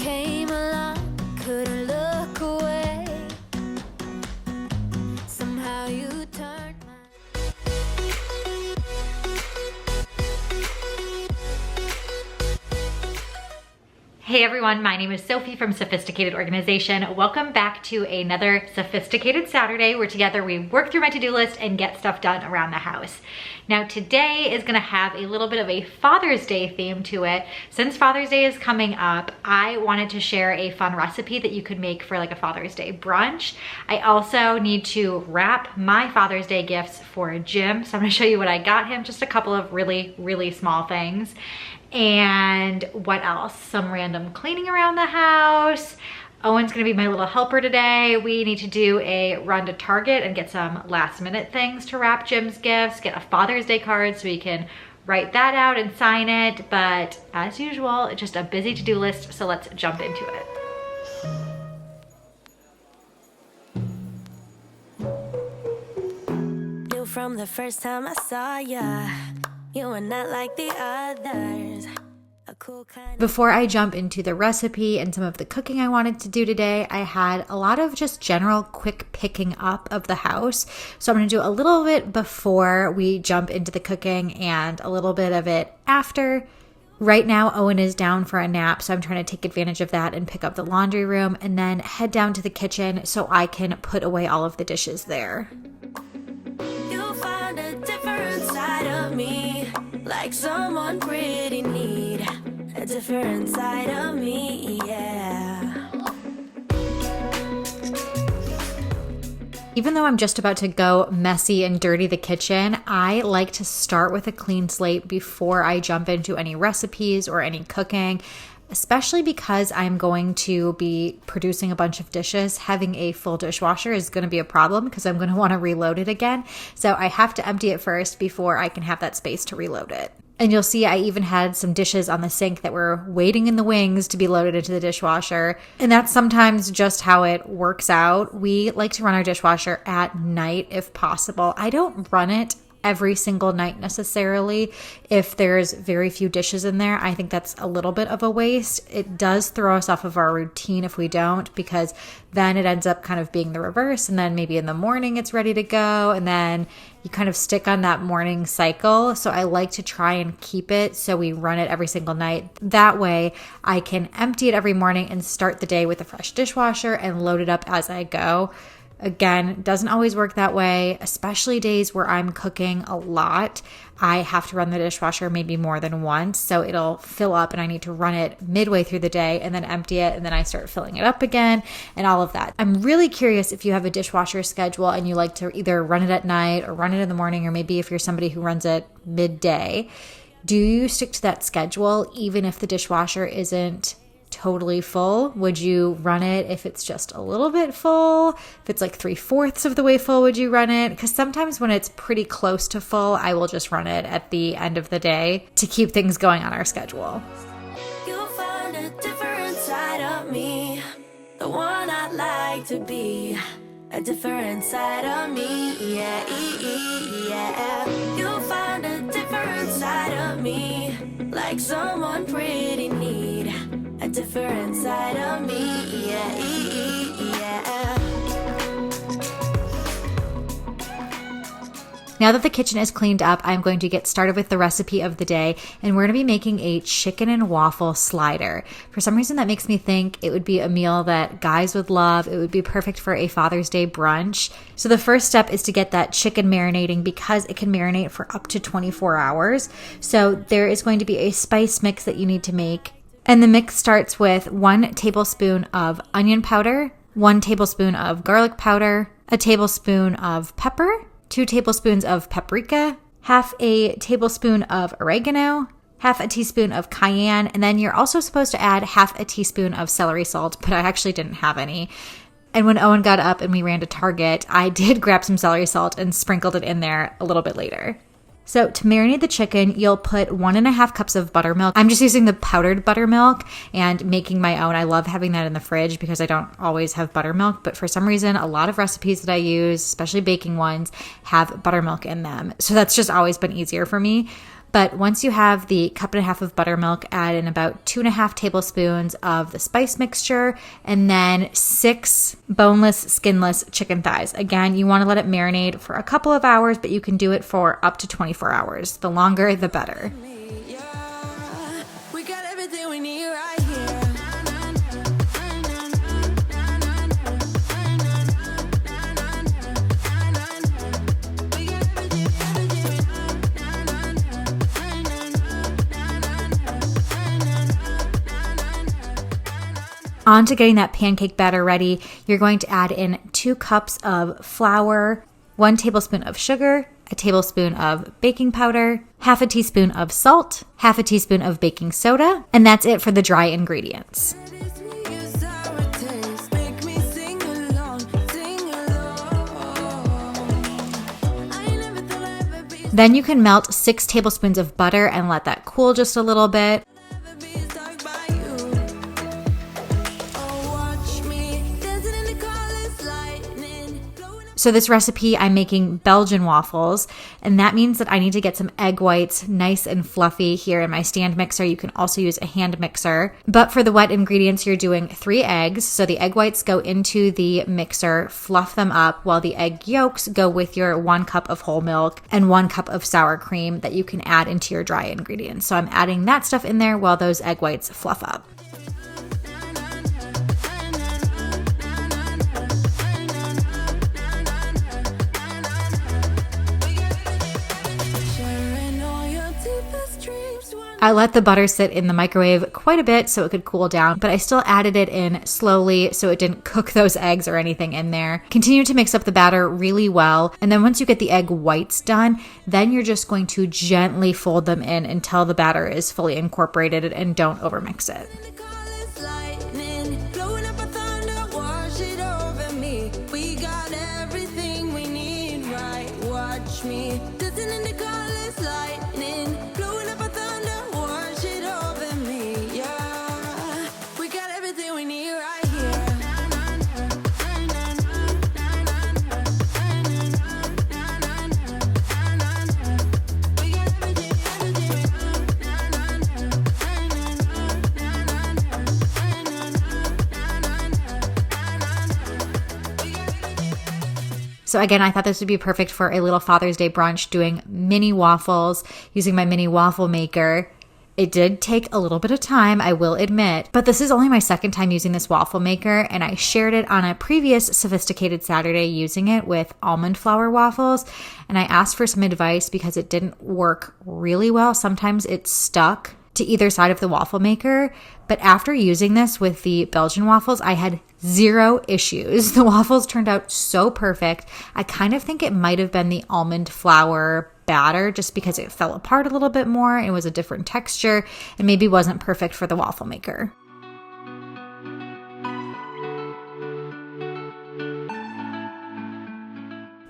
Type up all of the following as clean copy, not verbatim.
came along, couldn't look away. Somehow you turned my... Hey everyone, my name is Sophie from Sophisticated Organization. Welcome back to another Sophisticated Saturday where together we work through my to-do list and get stuff done around the house. Now today is gonna have a little bit of a Father's Day theme to it. Since Father's Day is coming up, I wanted to share a fun recipe that you could make for like a Father's Day brunch. I also need to wrap my Father's Day gifts for Jim. So I'm gonna show you what I got him, just a couple of really small things. And what else? Some random cleaning around the house. Owen's gonna be my little helper today. We need to do a run to Target and get some last minute things to wrap Jim's gifts, get a Father's Day card so we can write that out and sign it. But as usual, it's just a busy to-do list, so let's jump into it. Knew from the first time I saw ya, you were not like the others. A cool kind of... Before I jump into the recipe and some of the cooking I wanted to do today, I had a lot of just general quick picking up of the house. So I'm going to do a little bit before we jump into the cooking and a little bit of it after. Right now, Owen is down for a nap, so I'm trying to take advantage of that and pick up the laundry room and then head down to the kitchen so I can put away all of the dishes there. You'll find a different side of me, like someone pretty neat. A different side of me, yeah. Even though I'm just about to go messy and dirty the kitchen, I like to start with a clean slate before I jump into any recipes or any cooking, especially because I'm going to be producing a bunch of dishes. Having a full dishwasher is going to be a problem because I'm going to want to reload it again. So I have to empty it first before I can have that space to reload it. And you'll see I even had some dishes on the sink that were waiting in the wings to be loaded into the dishwasher. And that's sometimes just how it works out. We like to run our dishwasher at night if possible. I don't run it every single night necessarily. If there's very few dishes in there, I think that's a little bit of a waste. It does throw us off of our routine if we don't, because then it ends up kind of being the reverse, and then maybe in the morning it's ready to go, and then you kind of stick on that morning cycle. So I like to try and keep it so we run it every single night. That way I can empty it every morning and start the day with a fresh dishwasher and load it up as I go. Again, doesn't always work that way, especially days where I'm cooking a lot. I have to run the dishwasher maybe more than once, so it'll fill up and I need to run it midway through the day and then empty it, and then I start filling it up again and all of that. I'm really curious if you have a dishwasher schedule and you like to either run it at night or run it in the morning, or maybe if you're somebody who runs it midday. Do you stick to that schedule even if the dishwasher isn't totally full? Would you run it if it's just a little bit full? If it's like 3/4 of the way full, would you run it? Because sometimes when it's pretty close to full, I will just run it at the end of the day to keep things going on our schedule. You'll find a different side of me, the one I'd like to be. A different side of me, yeah, yeah. You'll find a different side of me, like someone pretty neat. A different side of me, yeah, yeah. Now that the kitchen is cleaned up, I'm going to get started with the recipe of the day, and we're going to be making a chicken and waffle slider. For some reason, that makes me think it would be a meal that guys would love. It would be perfect for a Father's Day brunch. So the first step is to get that chicken marinating, because it can marinate for up to 24 hours. So there is going to be a spice mix that you need to make. And the mix starts with 1 tablespoon of onion powder, 1 tablespoon of garlic powder, a tablespoon of pepper, 2 tablespoons of paprika, half a tablespoon of oregano, half a teaspoon of cayenne, and then you're also supposed to add half a teaspoon of celery salt, but I actually didn't have any. And when Owen got up and we ran to Target, I did grab some celery salt and sprinkled it in there a little bit later. So to marinate the chicken, you'll put 1.5 cups of buttermilk. I'm just using the powdered buttermilk and making my own. I love having that in the fridge because I don't always have buttermilk, but for some reason, a lot of recipes that I use, especially baking ones, have buttermilk in them. So that's just always been easier for me. But once you have the 1.5 cups of buttermilk, add in about 2.5 tablespoons of the spice mixture, and then 6 boneless, skinless chicken thighs. Again, you want to let it marinate for a couple of hours, but you can do it for up to 24 hours. The longer, the better. On to getting that pancake batter ready, you're going to add in 2 cups of flour, 1 tablespoon of sugar, a tablespoon of baking powder, half a teaspoon of salt, half a teaspoon of baking soda, and that's it for the dry ingredients. Then you can melt 6 tablespoons of butter and let that cool just a little bit. So this recipe, I'm making Belgian waffles, and that means that I need to get some egg whites nice and fluffy here in my stand mixer. You can also use a hand mixer. But for the wet ingredients, you're doing 3 eggs. So the egg whites go into the mixer, fluff them up, while the egg yolks go with your 1 cup of whole milk and 1 cup of sour cream that you can add into your dry ingredients. So I'm adding that stuff in there while those egg whites fluff up. I let the butter sit in the microwave quite a bit so it could cool down, but I still added it in slowly so it didn't cook those eggs or anything in there. Continue to mix up the batter really well, and then once you get the egg whites done, then you're just going to gently fold them in until the batter is fully incorporated, and don't overmix it. So again, I thought this would be perfect for a little Father's Day brunch, doing mini waffles using my mini waffle maker. It did take a little bit of time, I will admit, but this is only my second time using this waffle maker, and I shared it on a previous Sophisticated Saturday using it with almond flour waffles, and I asked for some advice because it didn't work really well. Sometimes it stuck to either side of the waffle maker, but after using this with the Belgian waffles, I had 0 issues. The waffles turned out so perfect. I kind of think it might have been the almond flour batter just because it fell apart a little bit more. It was a different texture and maybe wasn't perfect for the waffle maker.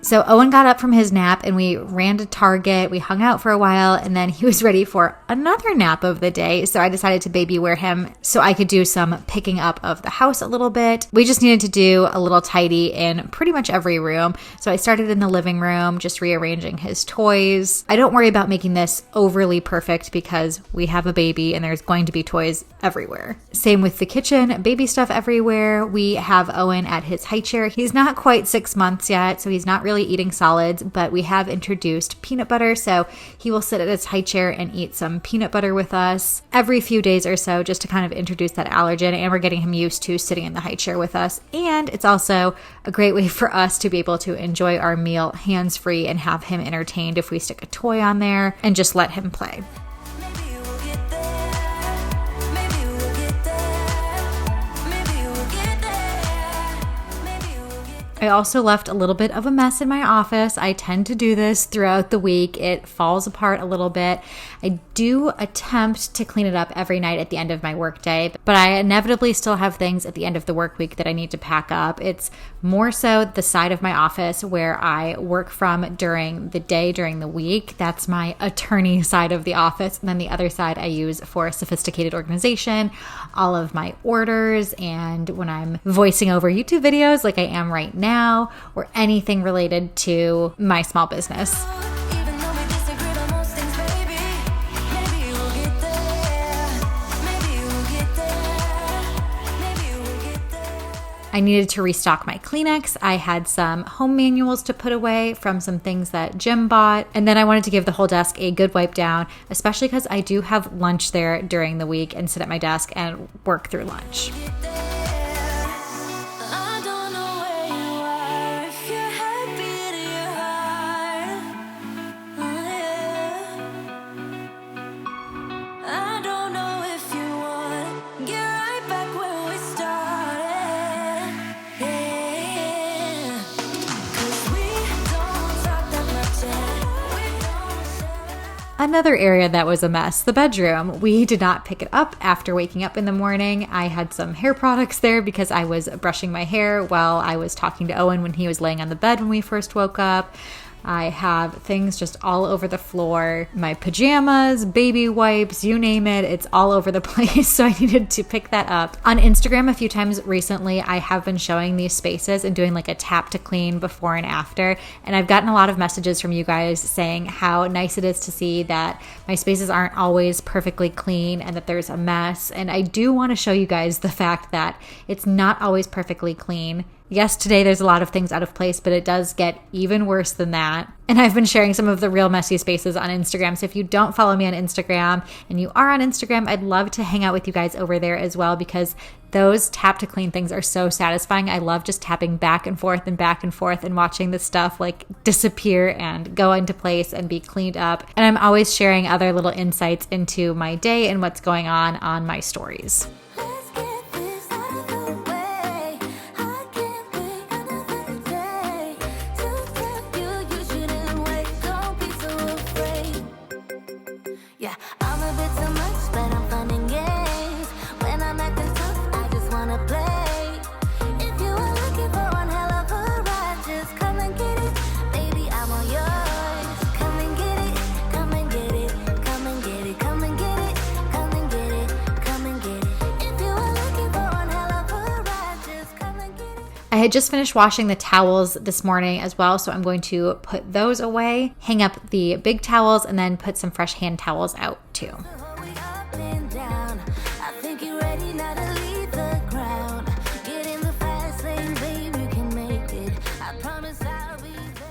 So Owen got up from his nap and we ran to Target. We hung out for a while and then he was ready for another nap of the day. So I decided to baby wear him so I could do some picking up of the house a little bit. We just needed to do a little tidy in pretty much every room. So I started in the living room, just rearranging his toys. I don't worry about making this overly perfect because we have a baby and there's going to be toys everywhere. Same with the kitchen, baby stuff everywhere. We have Owen at his high chair. He's not quite 6 months yet, so he's not really eating solids, but we have introduced peanut butter, so he will sit at his high chair and eat some peanut butter with us every few days or so just to kind of introduce that allergen, and we're getting him used to sitting in the high chair with us. And it's also a great way for us to be able to enjoy our meal hands-free and have him entertained if we stick a toy on there and just let him play. I also left a little bit of a mess in my office. I tend to do this throughout the week. It falls apart a little bit. I do attempt to clean it up every night at the end of my workday, but I inevitably still have things at the end of the work week that I need to pack up. It's more so the side of my office where I work from during the day, during the week. That's my attorney side of the office. And then the other side I use for Sophisticated Organization, all of my orders, and when I'm voicing over YouTube videos like I am right now, or anything related to my small business. I needed to restock my Kleenex. I had some home manuals to put away from some things that Jim bought. And then I wanted to give the whole desk a good wipe down, especially because I do have lunch there during the week and sit at my desk and work through lunch. Another area that was a mess, the bedroom. We did not pick it up after waking up in the morning. I had some hair products there because I was brushing my hair while I was talking to Owen when he was laying on the bed when we first woke up. I have things just all over the floor. My pajamas, baby wipes, you name it. It's all over the place. So I needed to pick that up. On Instagram a few times recently, I have been showing these spaces and doing like a tap to clean before and after. And I've gotten a lot of messages from you guys saying how nice it is to see that my spaces aren't always perfectly clean and that there's a mess. And I do want to show you guys the fact that it's not always perfectly clean. Yes, today there's a lot of things out of place, but it does get even worse than that. And I've been sharing some of the real messy spaces on Instagram. So if you don't follow me on Instagram and you are on Instagram, I'd love to hang out with you guys over there as well, because those tap to clean things are so satisfying. I love just tapping back and forth and watching the stuff like disappear and go into place and be cleaned up. And I'm always sharing other little insights into my day and what's going on my stories. I had just finished washing the towels this morning as well, so I'm going to put those away, hang up the big towels, and then put some fresh hand towels out too.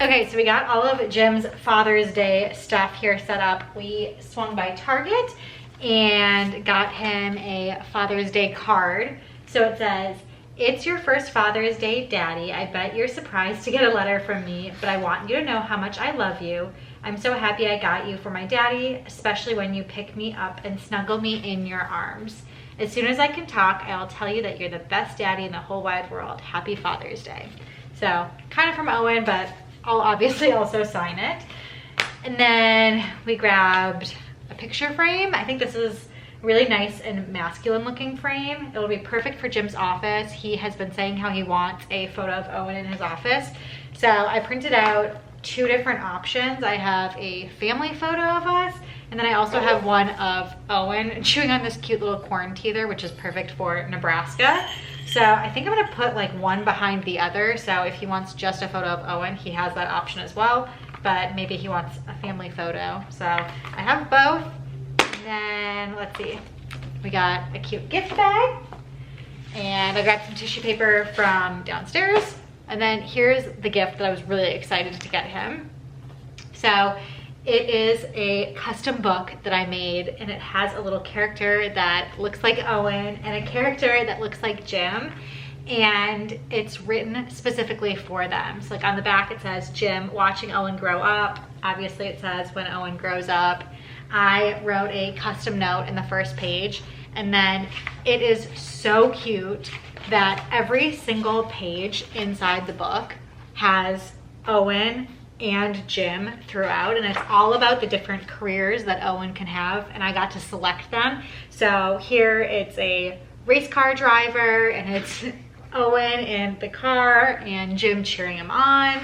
Okay, so we got all of Jim's Father's Day stuff here set up. We swung by Target and got him a Father's Day card. So it says, "It's your first Father's Day, Daddy. I bet you're surprised to get a letter from me, but I want you to know how much I love you. I'm so happy I got you for my daddy, especially when you pick me up and snuggle me in your arms. As soon as I can talk, I'll tell you that you're the best daddy in the whole wide world. Happy Father's Day." So kind of from Owen, but I'll obviously also sign it. And then we grabbed a picture frame. I think this is really nice and masculine looking frame. It'll be perfect for Jim's office. He has been saying how he wants a photo of Owen in his office. So I printed out two different options. I have a family photo of us, and then I also have one of Owen chewing on this cute little corn teether, which is perfect for Nebraska. So I think I'm gonna put like one behind the other. So if he wants just a photo of Owen, he has that option as well, but maybe he wants a family photo. So I have both. And then let's see, we got a cute gift bag, and I grabbed some tissue paper from downstairs. And then here's the gift that I was really excited to get him. So it is a custom book that I made, and it has a little character that looks like Owen and a character that looks like Jim, and it's written specifically for them. So like on the back it says Jim watching Owen grow up. Obviously it says when Owen grows up. I wrote a custom note in the first page, and then it is so cute that every single page inside the book has Owen and Jim throughout, and it's all about the different careers that Owen can have, and I got to select them. So here it's a race car driver, and it's Owen in the car and Jim cheering him on.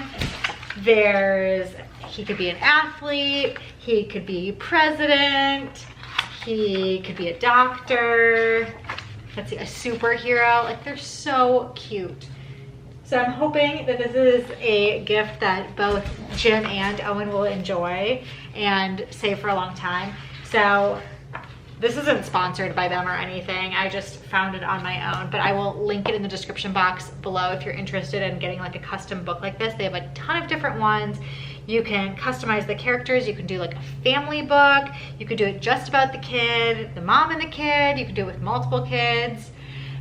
He could be an athlete, he could be president, he could be a doctor, let's see, a superhero. Like, they're so cute. So I'm hoping that this is a gift that both Jim and Owen will enjoy and save for a long time. So This isn't sponsored by them or anything. I just found it on my own, but I will link it in the description box below if you're interested in getting like a custom book like this. They have a ton of different ones. You can customize the characters. You can do like a family book. You could do it just about the kid, the mom and the kid. You could do it with multiple kids.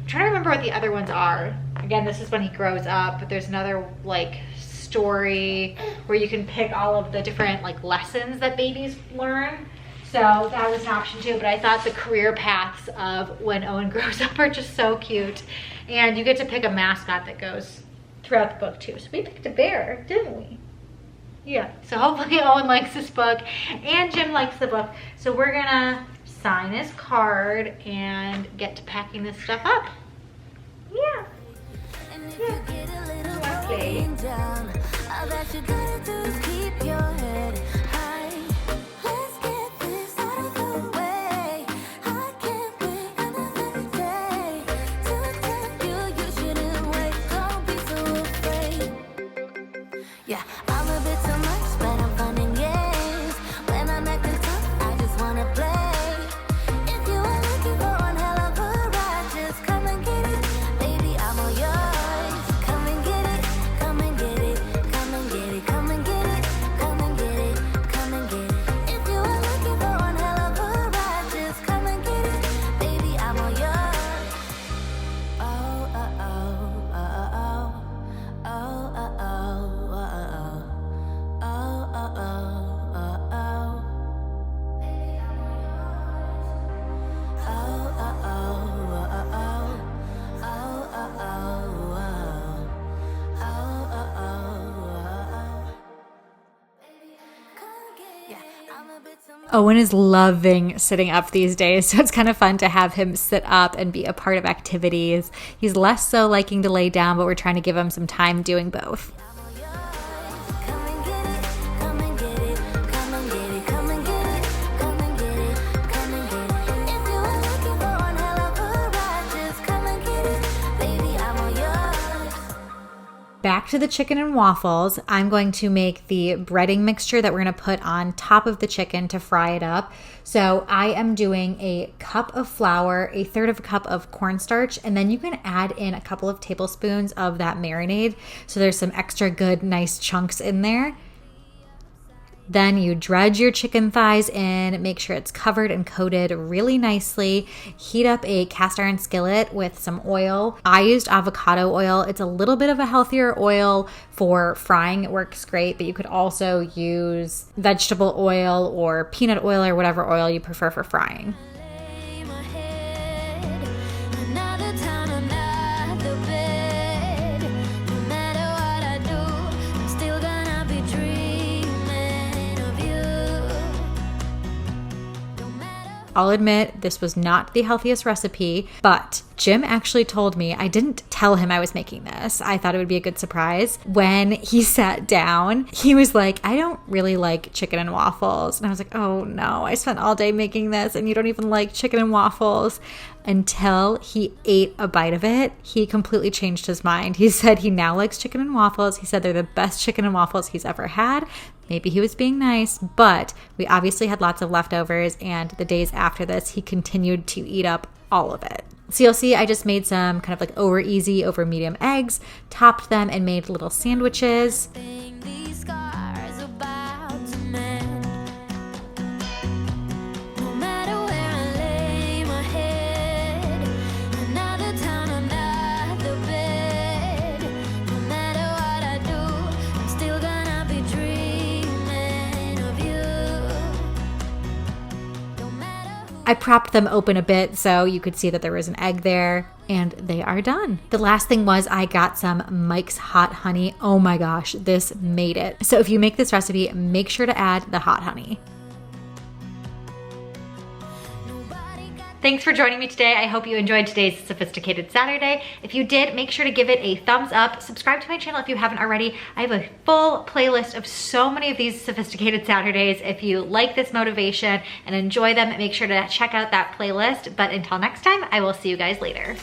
I'm trying to remember what the other ones are. Again, this is when he grows up, but there's another like story where you can pick all of the different like lessons that babies learn. So that was an option too, but I thought the career paths of when Owen grows up are just so cute. And you get to pick a mascot that goes throughout the book too. So we picked a bear, didn't we? Yeah, so hopefully Owen likes this book and Jim likes the book. So we're gonna sign his card and get to packing this stuff up. Yeah. Lovely. Yeah, I'm a bit too much, but I'm fun and games. When I'm acting tough, I just wanna play. If you are looking for one hell of a ride, just come and get it. Baby, I'm all yours. Come and get it, come and get it, come and get it, come and get it, come and get it, come and get it. If you are looking for one hell of a ride, just come and get it. Baby, I'm all yours. Oh, oh, oh, oh, oh, oh, oh, oh. Owen is loving sitting up these days, so it's kind of fun to have him sit up and be a part of activities. He's less so liking to lay down, but we're trying to give him some time doing both. Back to the chicken and waffles. I'm going to make the breading mixture that we're going to put on top of the chicken to fry it up. So I am doing a cup of flour, a third of a cup of cornstarch, and then you can add in a couple of tablespoons of that marinade. So there's some extra good, nice chunks in there. Then you dredge your chicken thighs in, make sure it's covered and coated really nicely. Heat up a cast iron skillet with some oil. I used avocado oil. It's a little bit of a healthier oil for frying. It works great, but you could also use vegetable oil or peanut oil or whatever oil you prefer for frying. I'll admit this was not the healthiest recipe, but Jim actually told me, I didn't tell him I was making this. I thought it would be a good surprise. When he sat down, he was like, I don't really like chicken and waffles. And I was like, oh no, I spent all day making this and you don't even like chicken and waffles. Until he ate a bite of it, he completely changed his mind. He said he now likes chicken and waffles. He said they're the best chicken and waffles he's ever had. Maybe he was being nice, but we obviously had lots of leftovers, and the days after this, he continued to eat up all of it. So you'll see I just made some kind of like over easy, over medium eggs, topped them and made little sandwiches. I propped them open a bit so you could see that there was an egg there, and they are done. The last thing was I got some Mike's hot honey. Oh my gosh, this made it. So if you make this recipe, make sure to add the hot honey. Thanks for joining me today. I hope you enjoyed today's Sophisticated Saturday. If you did, make sure to give it a thumbs up. Subscribe to my channel if you haven't already. I have a full playlist of so many of these Sophisticated Saturdays. If you like this motivation and enjoy them, make sure to check out that playlist. But until next time, I will see you guys later.